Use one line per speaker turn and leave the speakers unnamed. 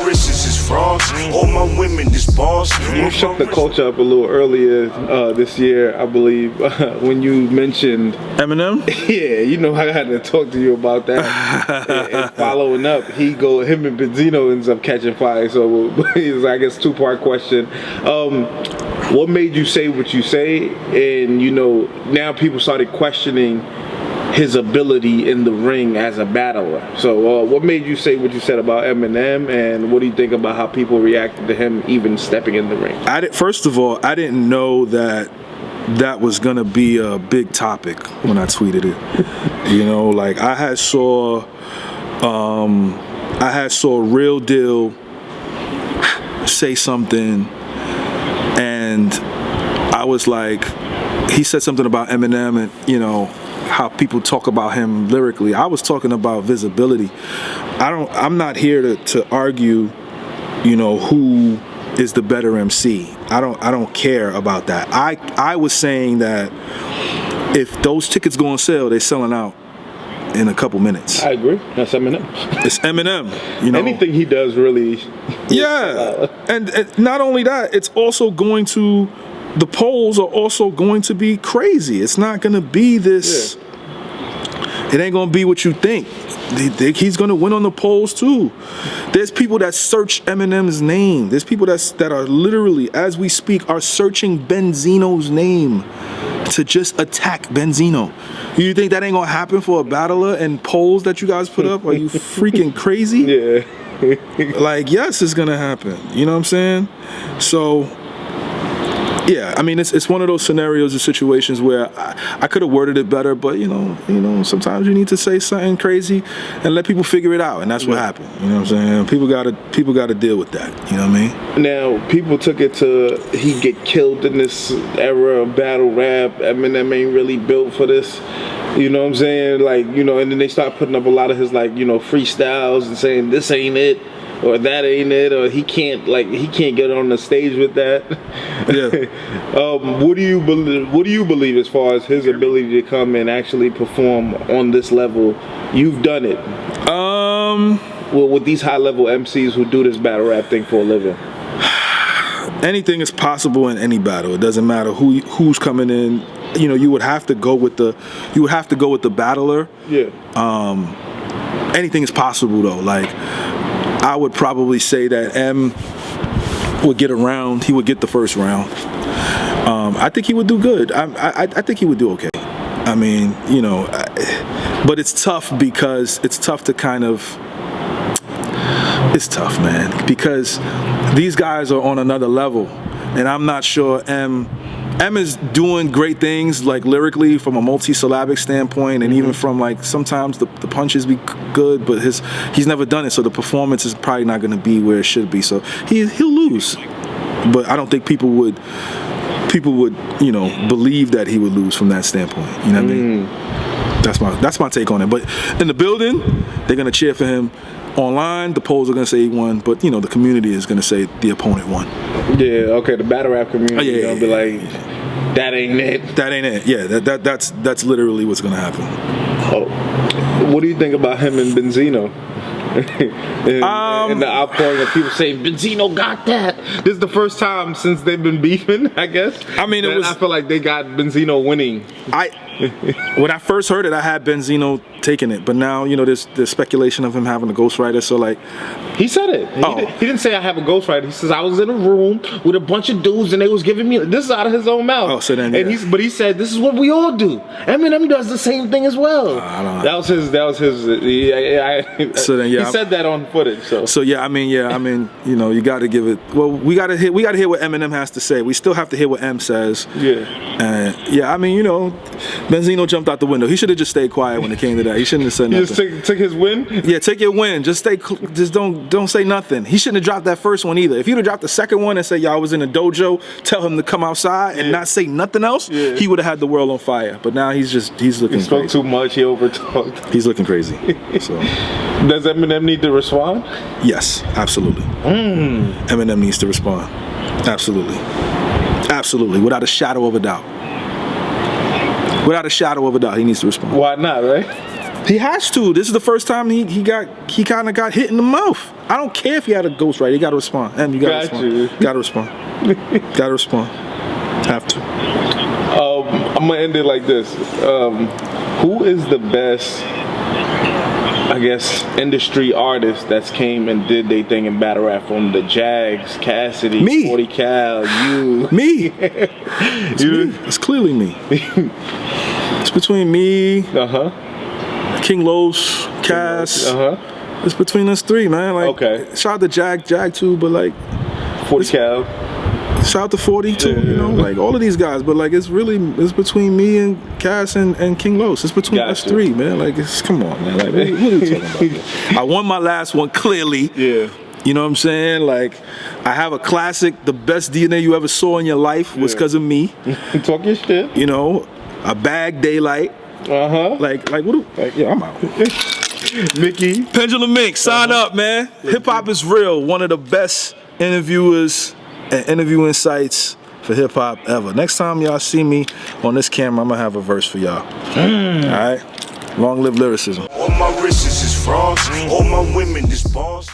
wrists is frogs. All my women is boss.
You shook the culture up a little earlier this year, I believe, when you mentioned
Eminem.
Yeah, you know I had to talk to you about that. and following up, him and Benzino ends up catching fire. So it's, I guess, two-part question. What made you say what you say? And you know, now people started questioning his ability in the ring as a battler. So what made you say what you said about Eminem, and what do you think about how people reacted to him even stepping in the ring?
First of all, I didn't know that was gonna be a big topic when I tweeted it. You know, like I had saw Real Deal say something, and I was like, he said something about Eminem, and you know how people talk about him lyrically. I was talking about visibility. I'm not here to argue, you know, who is the better MC. I don't care about that. I was saying that if those tickets go on sale, they're selling out in a couple minutes.
I agree. That's Eminem.
It's Eminem. You know,
anything he does really.
Yeah, and not only that, it's also going to. The polls are also going to be crazy. It's not going to be this. Yeah. It ain't going to be what you think. He's going to win on the polls too. There's people that search Eminem's name. There's people that are literally, as we speak, are searching Benzino's name to just attack Benzino. You think that ain't going to happen for a battler and polls that you guys put up? Are you freaking crazy?
Yeah.
Like, yes, it's going to happen. You know what I'm saying? So, yeah, I mean, it's one of those scenarios or situations where I could have worded it better, but you know, sometimes you need to say something crazy and let people figure it out, and that's what happened. You know what I'm saying? People gotta deal with that. You know what I mean?
Now, people took it to he get killed in this era of battle rap. Eminem ain't really built for this. You know what I'm saying? Like, you know, and then they start putting up a lot of his, like, you know, freestyles and saying this ain't it, or that ain't it, or he can't get on the stage with that.
Yeah.
What do you believe as far as his ability to come and actually perform on this level? You've done it. Well, with these high level MCs who do this battle rap thing for a living.
Anything is possible in any battle. It doesn't matter who's coming in. You know, you would have to go with the battler.
Yeah.
Anything is possible though. Like, I would probably say that M would get a round. He would get the first round. I think he would do good. I think he would do okay. I mean, you know, but it's tough because it's tough to kind of. It's tough, man, because these guys are on another level, and I'm not sure M is doing great things, like lyrically from a multi-syllabic standpoint, and even from like sometimes the punches be good, but he's never done it, so the performance is probably not going to be where it should be. So he'll lose, but I don't think people would you know believe that he would lose from that standpoint. You know what I mean? That's my take on it. But in the building, they're going to cheer for him. Online, the polls are going to say he won, but you know the community is going to say the opponent won.
Yeah, okay, the battle rap community is going to be like, that ain't it.
That ain't it. Yeah, that's literally what's going to happen.
Oh, what do you think about him and Benzino? and the outpouring of people saying Benzino got that. This is the first time since they've been beefing, I guess.
I mean,
I feel like they got Benzino winning.
When I first heard it, I had Benzino taking it, but now you know there's speculation of him having a ghostwriter. So like,
he said it. He didn't say I have a ghostwriter. He says I was in a room with a bunch of dudes and they was giving me. This is out of his own mouth.
Oh, so then,
and but he said this is what we all do. Eminem does the same thing as well. That was his. So then, yeah, he said that on footage. So
yeah, I mean, you know, you got to give it. Well, we got to hear what Eminem has to say. We still have to hear what M says.
Yeah.
Yeah, I mean, you know, Benzino jumped out the window. He should have just stayed quiet when it came to that. He shouldn't have said nothing.
You just took his win?
Yeah, take your win. Just don't say nothing. He shouldn't have dropped that first one either. If he'd have dropped the second one and said, "Y'all was in a dojo," tell him to come outside and not say nothing else, he would have had the world on fire. But now he's looking. He
spoke too much. He overtalked.
He's looking crazy. So.
Does Eminem need to respond?
Yes, absolutely. Eminem needs to respond. Absolutely, without a shadow of a doubt. Without a shadow of a doubt, he needs to respond.
Why not, right?
He has to. This is the first time he kind of got hit in the mouth. I don't care if he had a ghostwriter. He got to respond. You got to respond. Got to respond. Got to respond. Have to.
I'm gonna end it like this. Who is the best, I guess, industry artist that's came and did their thing in battle rap, from the Jags, Cassidy,
Me.
40 Cal, you?
Me. It's me. It's clearly me. It's between me, King Los, Cass. It's between us three, man. Like, shout out to Jag too, but like
40 Cal.
Shout out to 40 too, you know, like all of these guys. But like, it's between me and Cass and King Los. It's between us three, man. Like, come on, man. Like, what are you talking about? Man? I won my last one clearly. Yeah. You know what I'm saying? Like, I have a classic. The best DNA you ever saw in your life was because of me.
Talk your shit.
You know, a bag daylight. Like what? Yeah, I'm out.
Mickey.
Pendulum Mink, sign up, man. Hip hop is real. One of the best interviewers and interviewing sites for hip hop ever. Next time y'all see me on this camera, I'm gonna have a verse for y'all. All right. Long live lyricism.
All my wrists is frost. All my women is boss.